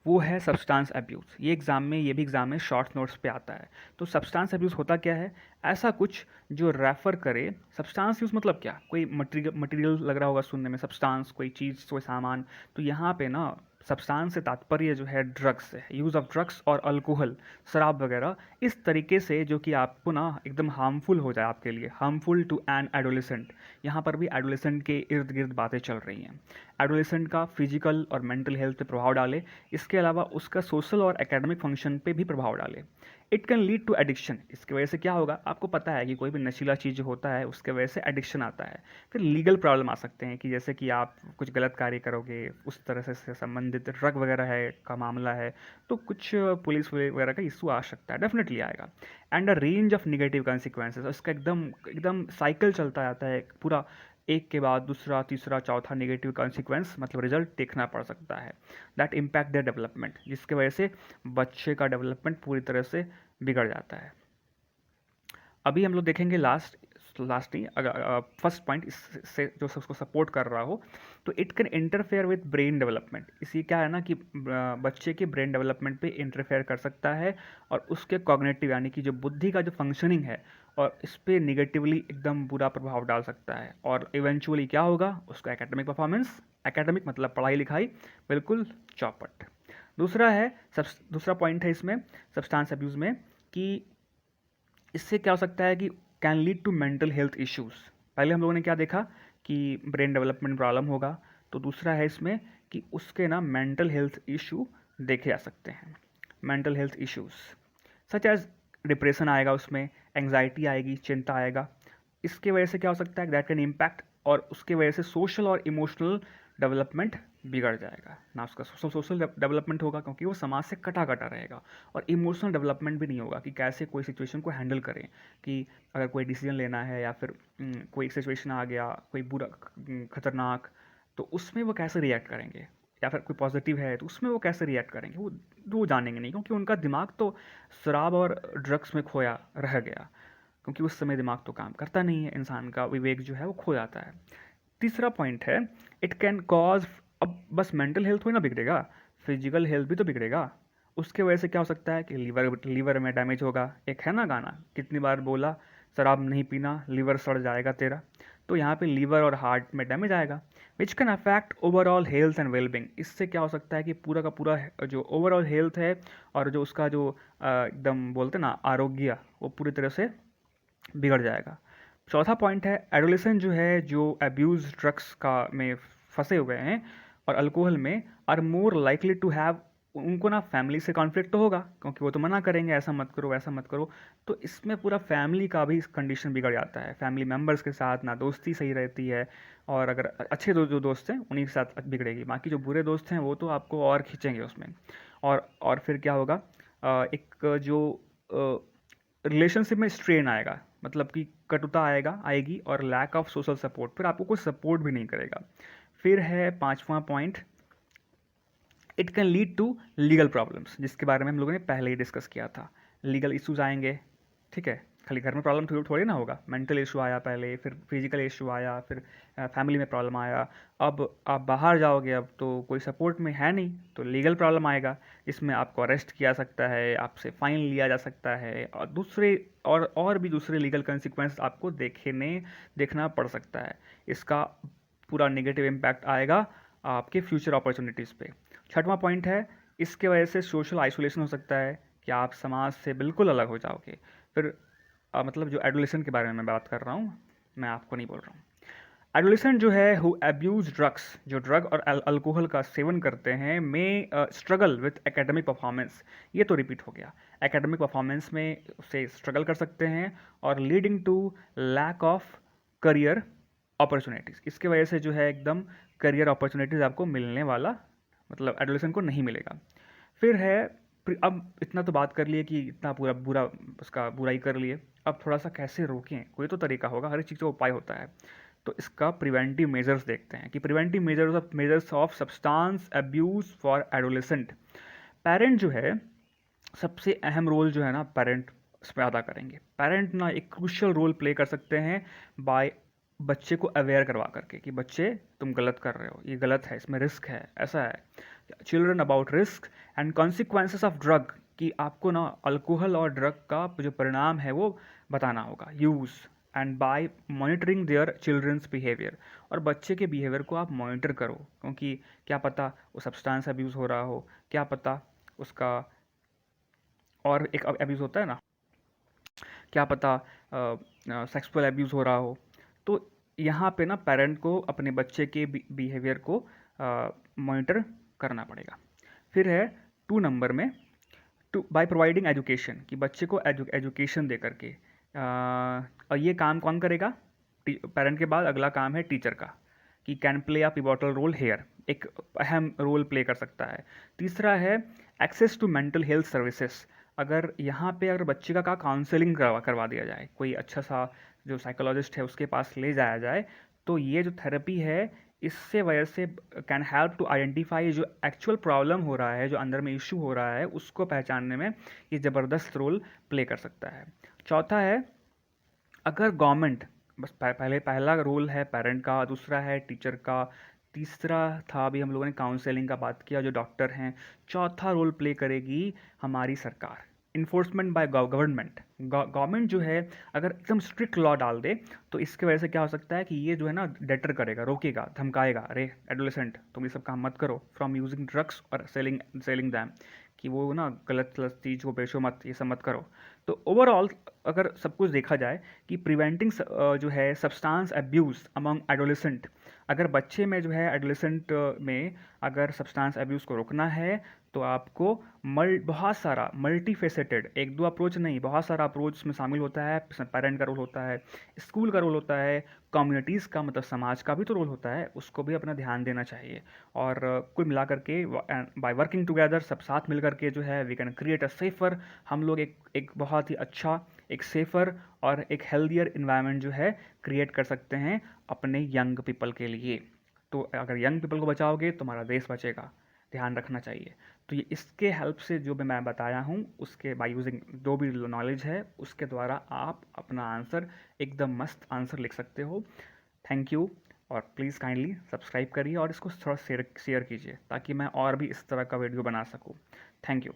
वो है substance abuse. ये भी एग्ज़ाम में शॉर्ट नोट्स पे आता है। तो सब्सटेंस अब्यूज़ होता क्या है? ऐसा कुछ जो रेफ़र करे। सब्सटेंस यूज़ मतलब क्या? कोई मटेरियल लग रहा होगा सुनने में, सब्सटेंस कोई चीज़, कोई सामान। तो यहाँ पे ना सब्सटेंस से तात्पर्य जो है ड्रग्स से, यूज़ ऑफ ड्रग्स और अल्कोहल, शराब वगैरह, इस तरीके से जो कि आपको ना एकदम हार्मफुल हो जाए आपके लिए, हार्मफुल टू एन एडोलेसेंट। यहाँ पर भी एडोलेसेंट के इर्द गिर्द बातें चल रही हैं। एडोलेसेंट का फिजिकल और मेंटल हेल्थ पे प्रभाव डाले, इसके अलावा उसका सोशल और एकेडमिक फंक्शन पे भी प्रभाव डाले। It can lead to addiction. इसकी वजह से क्या होगा? आपको पता है कि कोई भी नशीला चीज़ जो होता है उसके वजह से एडिक्शन आता है। फिर लीगल प्रॉब्लम आ सकते हैं कि जैसे कि आप कुछ गलत कार्य करोगे, उस तरह से संबंधित ड्रग वगैरह है का मामला है, तो कुछ पुलिस वगैरह का इशू आ सकता है, डेफिनेटली आएगा। And a range of negative consequences, इसका एकदम एकदम साइकिल चलता आता है पूरा, एक के बाद दूसरा, तीसरा, चौथा नेगेटिव कंसिक्वेंस मतलब रिजल्ट देखना पड़ सकता है। दैट इम्पैक्ट देयर डेवलपमेंट, जिसकी वजह से बच्चे का डेवलपमेंट पूरी तरह से बिगड़ जाता है। अभी हम लोग देखेंगे लास्ट नहीं, अगर फर्स्ट पॉइंट इससे जो उसको सपोर्ट कर रहा हो, तो it can interfere with brain development. इसी क्या है ना कि बच्चे के ब्रेन डेवलपमेंट पे इंटरफेयर कर सकता है और उसके कॉग्निटिव यानी कि जो बुद्धि का जो फंक्शनिंग है, और इस पर निगेटिवली एकदम बुरा प्रभाव डाल सकता है। और इवेंचुअली क्या होगा? उसका एकेडमिक परफॉर्मेंस, एकेडमिक मतलब पढ़ाई लिखाई, बिल्कुल चौपट। दूसरा पॉइंट है इसमें सब्सटेंस अब्यूज़ में कि इससे क्या हो सकता है कि can lead to mental health issues. पहले हम लोगों ने क्या देखा कि ब्रेन डेवलपमेंट प्रॉब्लम होगा, तो दूसरा है इसमें कि उसके ना मेंटल हेल्थ इशू देखे जा सकते हैं। Mental health issues such as depression आएगा, उसमें एंग्जाइटी आएगी, चिंता आएगा। इसके वजह से क्या हो सकता है? दैट कैन इम्पैक्ट, और उसके वजह से सोशल और इमोशनल डेवलपमेंट बिगड़ जाएगा ना। उसका सोशल डेवलपमेंट होगा क्योंकि वो समाज से कटा कटा रहेगा, और इमोशनल डेवलपमेंट भी नहीं होगा कि कैसे कोई सिचुएशन को हैंडल करें, कि अगर कोई डिसीजन लेना है या फिर कोई सिचुएशन आ गया, कोई बुरा खतरनाक, तो उसमें वो कैसे रिएक्ट करेंगे, या फिर कोई पॉजिटिव है तो उसमें वो कैसे रिएक्ट करेंगे, वो जानेंगे नहीं, क्योंकि उनका दिमाग तो शराब और ड्रग्स में खोया रह गया। क्योंकि उस समय दिमाग तो काम करता नहीं है, इंसान का विवेक जो है वो खो जाता है। तीसरा पॉइंट है, इट कैन कॉज, अब बस मेंटल हेल्थ थोड़ी ना बिगड़ेगा, फिजिकल हेल्थ भी तो बिगड़ेगा। उसके वजह से क्या हो सकता है कि लीवर में डैमेज होगा। एक है ना गाना, कितनी बार बोला शराब नहीं पीना, लीवर सड़ जाएगा तेरा। तो यहाँ पे लीवर और हार्ट में डैमेज आएगा, which can affect overall health and wellbeing. इससे क्या हो सकता है कि पूरा का पूरा जो ओवरऑल हेल्थ है और जो उसका जो एकदम बोलते ना आरोग्य, वो पूरी तरह से बिगड़ जाएगा। चौथा पॉइंट है, एडोलेसेंट जो है, जो अब्यूज़ ड्रग्स का में फंसे हुए हैं और अल्कोहल में, are more likely to have, उनको ना फैमिली से कॉन्फ्लिक्ट तो होगा, क्योंकि वो तो मना करेंगे ऐसा मत करो वैसा मत करो। तो इसमें पूरा फैमिली का भी कंडीशन बिगड़ जाता है। फैमिली मेम्बर्स के साथ ना दोस्ती सही रहती है, और अगर अच्छे जो दोस्त हैं उन्हीं के साथ बिगड़ेगी, बाकी जो बुरे दोस्त हैं वो तो आपको और खींचेंगे उसमें। और फिर क्या होगा? एक जो रिलेशनशिप में स्ट्रेन आएगा, मतलब कि कटुता आएगी, और लैक ऑफ सोशल सपोर्ट, फिर आपको कोई सपोर्ट भी नहीं करेगा। फिर है पांचवा point, it can lead to legal problems, जिसके बारे में हम लोगों ने पहले ही डिस्कस किया था। लीगल इश्यूज आएंगे, ठीक है। खाली घर में प्रॉब्लम थोड़ी ना होगा, मेंटल इशू आया पहले, फिर फिजिकल इशू आया, फिर फैमिली में प्रॉब्लम आया। अब आप बाहर जाओगे, अब तो कोई सपोर्ट में है नहीं, तो लीगल प्रॉब्लम आएगा, जिसमें आपको अरेस्ट किया सकता है, आपसे फाइन लिया जा सकता है, और और भी दूसरे लीगल कंसिक्वेंस आपको देखना पड़ सकता है। इसका पूरा नेगेटिव इम्पैक्ट आएगा आपके फ्यूचर अपॉर्चुनिटीज़ पे। छठवां पॉइंट है, इसके वजह से सोशल आइसोलेशन हो सकता है कि आप समाज से बिल्कुल अलग हो जाओगे। फिर मतलब जो एडोलेसेंट के बारे में मैं बात कर रहा हूँ, मैं आपको नहीं बोल रहा हूँ। एडोलेसेंट जो है हु अब्यूज ड्रग्स, जो ड्रग और अल्कोहल का सेवन करते हैं, में स्ट्रगल विथ एकेडमिक परफॉर्मेंस। ये तो रिपीट हो गया। एकेडमिक परफॉर्मेंस में से स्ट्रगल कर सकते हैं, और leading to lack of career opportunities. इसके वजह से जो है एकदम करियर अपॉर्चुनिटीज़ आपको मिलने वाला, मतलब एडोलेसेंट को नहीं मिलेगा। फिर है, अब इतना तो बात कर लिए कि इतना पूरा बुरा उसका बुराई कर लिए, अब थोड़ा सा कैसे रोकें, कोई तो तरीका होगा, हर एक चीज़ का उपाय होता है। तो इसका प्रिवेंटिव मेजर्स देखते हैं कि preventive measures of substance abuse for adolescent. Parent जो है, सबसे अहम रोल जो है ना पेरेंट इसमें अदा करेंगे। पेरेंट ना एक क्रूशियल रोल प्ले कर सकते हैं बाय बच्चे को अवेयर करवा करके कि बच्चे तुम गलत कर रहे हो, ये गलत है, इसमें रिस्क है, ऐसा है। Children about risk and consequences of drug, कि आपको ना अल्कोहल और ड्रग का जो परिणाम है वो बताना होगा, use, and by monitoring their childrens behaviour, और बच्चे के बिहेवियर को आप मॉनिटर करो, क्योंकि क्या पता वो सब्सटेंस अब्यूज़ हो रहा हो, क्या पता उसका और एक अब्यूज़ होता है ना, क्या पता सेक्सुअल अब्यूज़ हो रहा हो। तो यहाँ पे ना पेरेंट को अपने बच्चे के बिहेवियर को मॉनिटर करना पड़ेगा। फिर है 2 नंबर में, टू बाय प्रोवाइडिंग एजुकेशन, कि बच्चे को एजुकेशन दे करके, और ये काम कौन करेगा? पेरेंट के बाद अगला काम है टीचर का, कि can play a pivotal role here, एक अहम रोल प्ले कर सकता है। तीसरा है access to mental health services, अगर यहाँ पे अगर बच्चे का काउंसलिंग करवा दिया जाए, कोई अच्छा सा जो साइकोलॉजिस्ट है उसके पास ले जाया जाए, तो ये जो थेरेपी है इससे वजह से कैन हेल्प टू आइडेंटिफाई जो एक्चुअल प्रॉब्लम हो रहा है, जो अंदर में इशू हो रहा है, उसको पहचानने में ये ज़बरदस्त रोल प्ले कर सकता है। चौथा है, अगर गवर्नमेंट, बस पहले पहला रोल है पेरेंट का, दूसरा है टीचर का, तीसरा था अभी हम लोगों ने काउंसलिंग का बात किया जो डॉक्टर हैं, चौथा रोल प्ले करेगी हमारी सरकार, इन्फोर्समेंट बाय गवर्नमेंट। गवर्नमेंट जो है अगर एकदम स्ट्रिक्ट लॉ डाल दे तो इसके वजह से क्या हो सकता है कि ये जो है ना डेटर करेगा, रोकेगा, धमकाएगा, अरे एडोलेसेंट तुम ये सब काम मत करो, फ्रॉम यूजिंग ड्रग्स और सेलिंग दैम, कि वो ना गलत गलत चीज़ को बेचो मत, ये सब मत करो। तो ओवरऑल अगर सब कुछ देखा जाए कि प्रिवेंटिंग जो है सब्सटेंस अब्यूज़ अमंग एडोलेसेंट, अगर बच्चे में जो है एडोलेसेंट में अगर सब्सटेंस अब्यूज़ को रोकना है तो आपको बहुत सारा मल्टी फेसेटेड, एक दो अप्रोच नहीं, बहुत सारा अप्रोच में शामिल होता है। पेरेंट का रोल होता है, स्कूल का रोल होता है, कम्युनिटीज़ का मतलब समाज का भी तो रोल होता है, उसको भी अपना ध्यान देना चाहिए। और कुल मिला करके बाय वर्किंग टुगेदर, सब साथ मिल करके जो है we can create a safer, हम लोग एक बहुत ही अच्छा, एक सेफ़र और एक हेल्दियर इन्वायरमेंट जो है क्रिएट कर सकते हैं अपने यंग पीपल के लिए। तो अगर यंग पीपल को बचाओगे तो हमारा देश बचेगा, ध्यान रखना चाहिए। तो ये इसके हेल्प से जो भी मैं बताया हूँ उसके बाय यूजिंग जो भी नॉलेज है उसके द्वारा आप अपना आंसर, एकदम मस्त आंसर लिख सकते हो। थैंक यू, और प्लीज़ काइंडली सब्सक्राइब करिए और इसको थोड़ा शेयर कीजिए ताकि मैं और भी इस तरह का वीडियो बना सकूँ। Thank you.